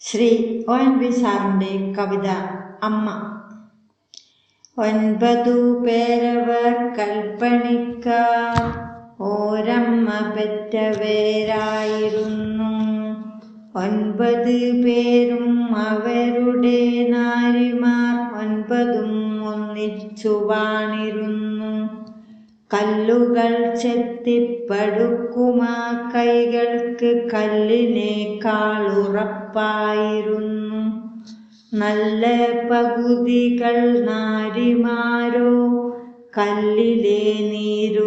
Shri ONV സാറിൻ്റെ കവിത അമ്മ. 9 പേരവർ കൽപ്പണിക്കാർ ഓരമ്മ പെറ്റവരായിരുന്നു. 9 പേരും അവരുടെ നാരിമാർ 9ഉം ഒന്നിച്ചു വാണിരുന്നു. കല്ലുകൾ ചെത്തിപ്പടുക്കുമാ കൈകൾക്ക് കല്ലിനേക്കാളുറപ്പായിരുന്നു. നല്ല പകുതികൾ നാരിമാരോ കല്ലിലെ നീരുറവായിരുന്നു.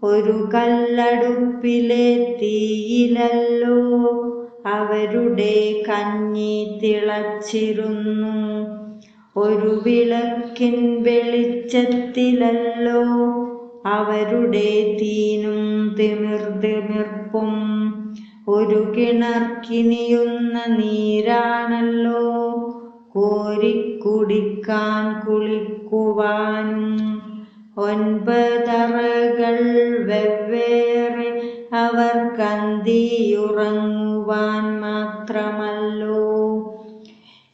ഒരു കല്ലടുപ്പിലെ തീയിലല്ലോ അവരുടെ കഞ്ഞി തിളച്ചിരുന്നു. ഒരു വിളക്കിൻ വെളിച്ചത്തിലല്ലോ അവരുടെ തീനും തിമിർതിമിർപ്പും. ഒരു കിണർ കിനിയുന്ന നീരാണല്ലോ കോരിക്കുടിക്കാൻ കുളിക്കുവാനും. 9 അറകൾ വെവ്വേറെ അവർക്കന്തിയുറങ്ങുവാൻ മാത്രമല്ലോ.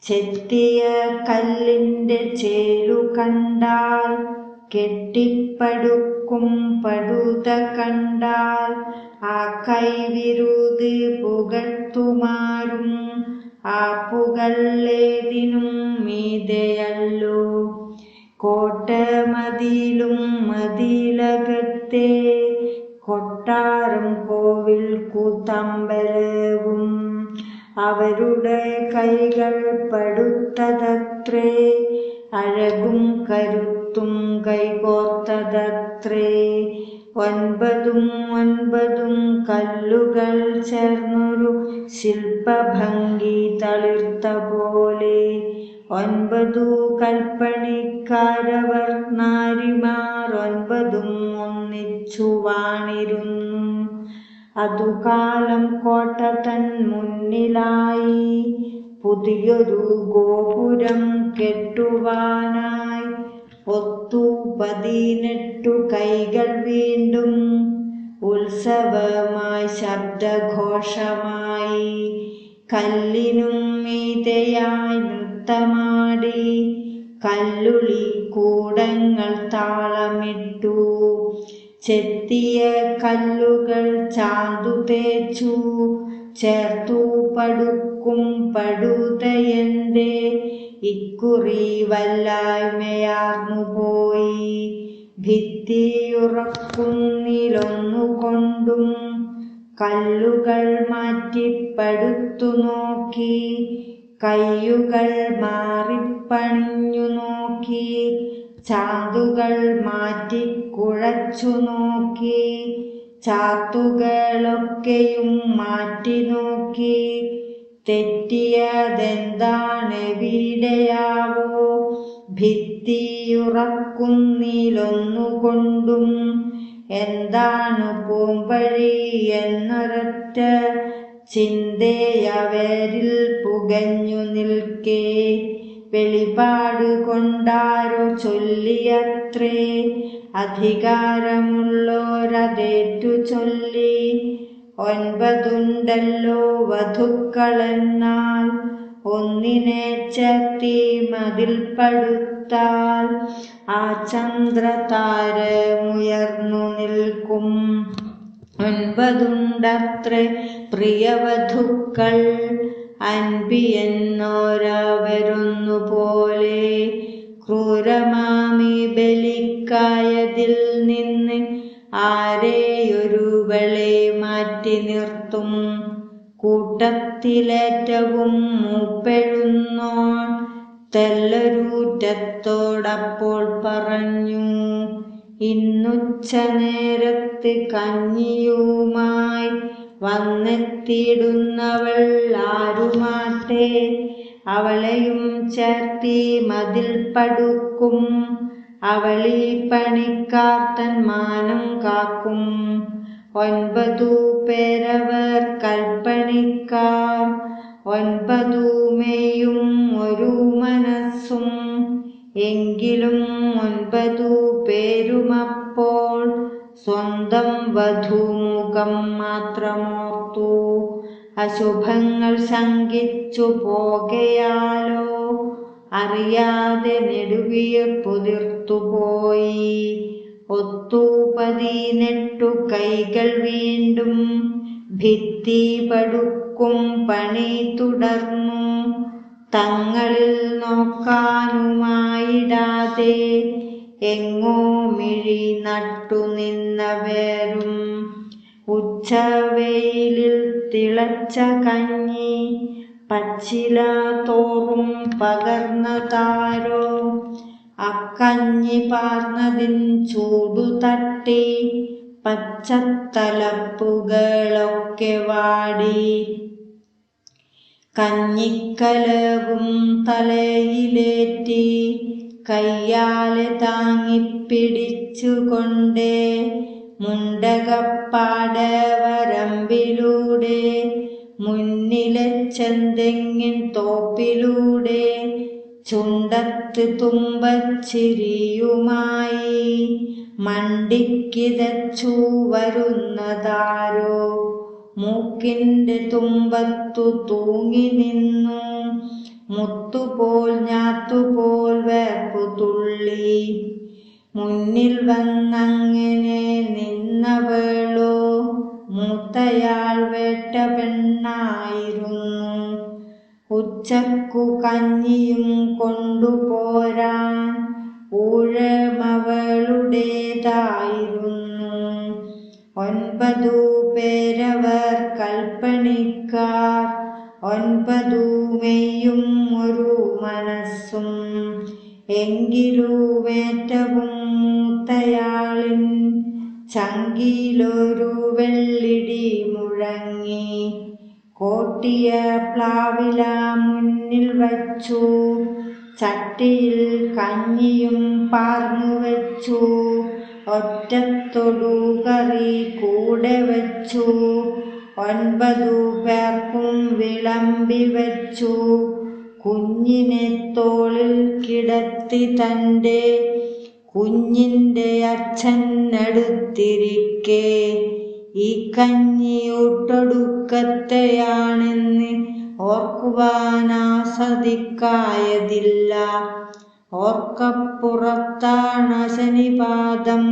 ചെത്തിയ കല്ലിൻ്റെ ചേലു കണ്ടാൽ, കെട്ടിപ്പടുക്കും പടുത കണ്ടാൽ, ആ കൈവിരുത് പുകഴ്ത്തുമാരും ആ പുകഴേതിനും മീതെയല്ലോ. കോട്ടമതിലും മതിലകത്തെ കൊട്ടാരം കോവിൽ കൂത്തമ്പലവും അവരുടെ കൈകൾ പടുത്തതത്രേ. അഴകും കരുത്തും കൈകോർത്തതത്രേ. 9ഉം 9ഉം കല്ലുകൾ ചേർന്നൊരു ശില്പഭംഗി തളിർത്ത പോലെ. 9 കൽപ്പണിക്കാരവർ നാരിമാർ 9ഉം ഒന്നിച്ചു വാണിരുന്നു. അതുകാലം കോട്ട തൻ മുന്നിലായി പുതിയൊരു ഗോപുരം കെട്ടുവാനായി. ഒത്തു 18 കൈകൾ വീണ്ടും ഉത്സവമായി ശബ്ദഘോഷമായി. കല്ലിനും മീതെയായി നൃത്തമാടി കല്ലുളി കൂടങ്ങൾ താളമിട്ടു. ചെത്തിയ കല്ലുകൾ ചാന്തു തേച്ചു ചേർത്തു പടുക്കും പടുതയന്റെ ഇക്കുറി വല്ലായ്മയാർന്നുപോയി. ഭിത്തിയുറക്കുന്നതിലൊന്നുകൊണ്ടും കല്ലുകൾ മാറ്റിപ്പടുത്തു നോക്കി. കയ്യുകൾ മാറിപ്പണിഞ്ഞു നോക്കി. ചാന്തുകൾ മാറ്റിക്കുഴച്ചു നോക്കി. ചാത്തുകളൊക്കെയും മാറ്റി നോക്കി. തെറ്റിയതെന്താണെവിടെയാവോ. ഭിത്തിയുറക്കുന്നതിലൊന്നുകൊണ്ടും എന്താണ് പോംവഴി എന്നൊരൊറ്റ ചിന്തയവരിൽ പുകഞ്ഞു നിൽക്കെ. വെളിപാട് കൊണ്ടാരോ ചൊല്ലിയത്രേ. അധികാരമുള്ളോരതേറ്റു ചൊല്ലി. 9 ഉണ്ടല്ലോ വധുക്കളെന്നാൽ ഒന്നിനെ ചേർത്തി മതിൽ പടുത്താൽ ആ ചന്ദ്രതാരമുയർന്നു നിൽക്കും. 9 ഉണ്ടത്രേ പ്രിയവധുക്കൾ അൻപിയെന്നോരവരൊന്നുപോലെ. ക്രൂരമാമി ബലിക്കായതിൽ നിന്ന് ആരെയൊരുവളെ മാറ്റി നിർത്തും. കൂട്ടത്തിലേറ്റവും മൂപ്പെഴുന്നോൻ തെല്ലൊരൂറ്റത്തോടപ്പോൾ പറഞ്ഞു. ഇന്നുച്ച നേരത്ത് കഞ്ഞിയുമായി വന്നെത്തിയിടുന്നവൾ ആരുമാട്ടെ. അവളെയും ചേർത്തി മതിൽ പടുക്കും. അവളീ പണിക്കാർത്തൻ മാനം കാക്കും. 9 പേരവർ കൽപ്പണിക്കാർ 9മേയും ഒരു മനസ്സും. എങ്കിലും 9 പേരുമപ്പോൾ സ്വന്തം വധൂമുഖം മാത്രമോർത്തു. അശുഭങ്ങൾ ശങ്കിച്ചു പോകയാലോ അറിയാതെ നെടുവീർപ്പുതിർത്തുപോയി. 18 കൈകൾ വീണ്ടും ഭിത്തി പടുക്കും പണി തുടർന്നു. തങ്ങളിൽ നോക്കാനുമായിടാതെ എങ്ങോ മിഴി നട്ടു നിന്നവരും ഉച്ചവെയിലിൽ തിളച്ച കഞ്ഞി പച്ചില തോറും പകർന്നതാരോ. അക്കഞ്ഞി പാർന്നതിൻ ചൂടു തട്ടി പച്ചത്തലപ്പുകളൊക്കെ വാടി. കഞ്ഞിക്കലവും തലയിലേറ്റി കയ്യാലെ താങ്ങിപ്പിടിച്ചുകൊണ്ടേ മുണ്ടകപ്പാടവരമ്പിലൂടെ മുന്നിലെ ചെന്തെങ്ങിൻ തോപ്പിലൂടെ ചുണ്ടത്ത് തുമ്പച്ചിരിയുമായി മണ്ടിക്കിതച്ചു വരുന്നതാരോ. മൂക്കിൻ്റെ തുമ്പത്തു തൂങ്ങി നിന്നു മുത്തുപോൽ ഞാത്തുപോൽ വേർപ്പു തുള്ളി. മുന്നിൽ വന്നങ്ങനെ നിന്നവളോ മൂത്തയാൾ വേട്ട പെണ്ണായിരുന്നു. ഉച്ചക്കു കഞ്ഞിയും കൊണ്ടുപോരാൻ ഊഴമവളുടേതായിരുന്നു. 9 പേരവർ കൽപ്പണിക്കാർ, 9 മെയ്യും ഒരു മനസ്സും. എങ്കിലുമേറ്റവും മൂത്തയാളിൻ ചങ്കിലൊരു വെള്ളിടി മുഴങ്ങി. കോട്ടിയ പ്ലാവില മുന്നിൽ വച്ചു, ചട്ടിയിൽ കഞ്ഞിയും പാർന്നു വച്ചു. ഒറ്റത്തൊടു കറി കൂടെ വച്ചു. 9 പേർക്കും വിളമ്പി വച്ചു. കുഞ്ഞിനെ തോളിൽ കിടത്തി തൻ്റെ കുഞ്ഞിൻ്റെ അച്ഛനടുത്തിരിക്കെ ഈ കഞ്ഞിയൂട്ടൊടുക്കത്തെയാണെന്ന് ഓർക്കുവാനാസതിക്കായതില്ല. ഓർക്കപ്പുറത്താണ് ശനിപാദം,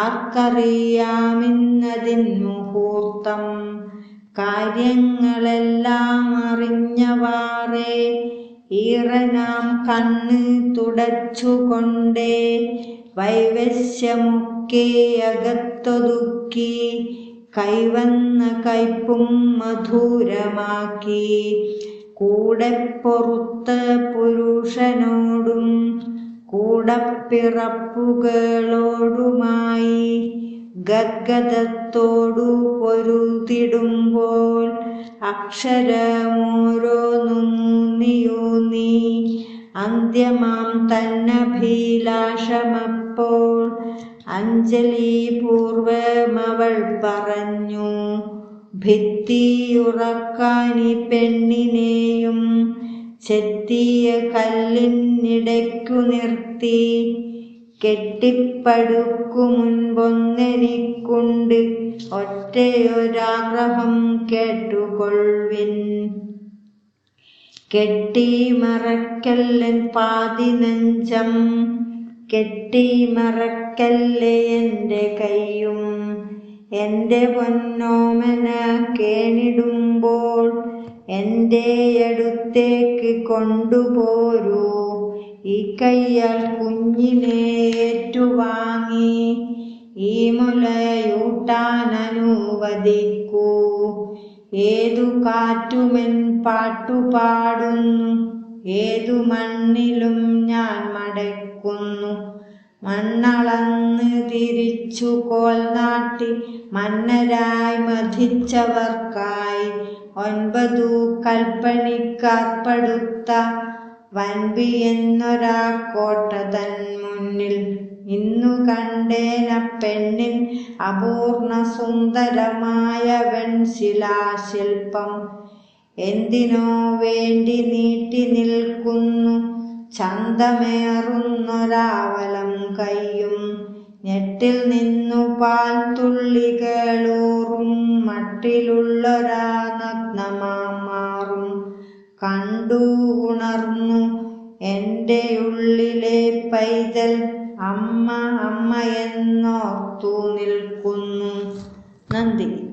ആർക്കറിയാമിന്നതിൻ മുഹൂർത്തം. കാര്യങ്ങളെല്ലാം അറിഞ്ഞവാറേ ഈറനാം കണ്ണ് തുടച്ചുകൊണ്ടേ വൈവശ്യമൊക്കെ അകത്തൊതുക്കി കൈവന്ന കയ്പും മധുരമാക്കി. കൂടെ പൊറുത്ത പുരുഷനോടും കൂടപ്പിറപ്പുകളോടുമായി ഗദ്ഗദത്തോടു പൊരുതിടുമ്പോൾ അക്ഷരമോരോന്നൂന്നിയൂന്നി അന്ത്യമാം തന്നഭിലാഷമപ്പോൾ അഞ്ജലിപൂർവമവൾ പറഞ്ഞു. ഭിത്തിയുറക്കാനി പെണ്ണിനെയും ചെത്തിയ കല്ലിനിടയ്ക്കു നിർത്തി. കെട്ടിപ്പടുക്കു മുൻപൊന്നെനിക്കുണ്ട് ഒറ്റയൊരാഗ്രഹം കേട്ടുകൊള്ളുവിൻ. കെട്ടിമറക്കല്ലൻ പാതി നെഞ്ചം, കെട്ടിമറക്കല്ലേ എൻ്റെ കൈയും. എൻ്റെ പൊന്നോമന കേണിടുമ്പോൾ എൻ്റെ അടുത്തേക്ക് കൊണ്ടുപോരൂ. ഈ കയ്യാൽ കുഞ്ഞിനെ ഏറ്റുവാങ്ങി ഈ മുലയൂട്ടാൻ അനുവദിക്കൂ. ഏതു കാറ്റുമെൻ പാട്ടുപാടുന്നു, ഏതു മണ്ണിലും ഞാൻ മടക്കുന്നു. മണ്ണളന്ന് തിരിച്ചു കോൽ നാട്ടി മന്നരായി മഥിച്ചവർക്കായി 9 കൽപ്പണിക്കാർ പടുത്ത വൻപി എന്നൊരാ കോട്ട തൻ മുന്നിൽ ഇന്നു കണ്ടേന പെണ്ണിൻ അപൂർണ സുന്ദരമായ വെൺശിലാശില്പം. എന്തിനോ വേണ്ടി നീട്ടി നിൽക്കുന്നു ചന്തമേറുന്നൊരാവലം കൈയും. ഞെട്ടിൽ നിന്നു പാൽ തുള്ളികളൂറും മട്ടിലുള്ളൊരാ നഗ്നമാറും കണ്ടു ഉണർന്നു എൻ്റെ ഉള്ളിലെ പൈതൽ അമ്മ അമ്മ എന്നോർത്തു നിൽക്കുന്നു. നന്ദി.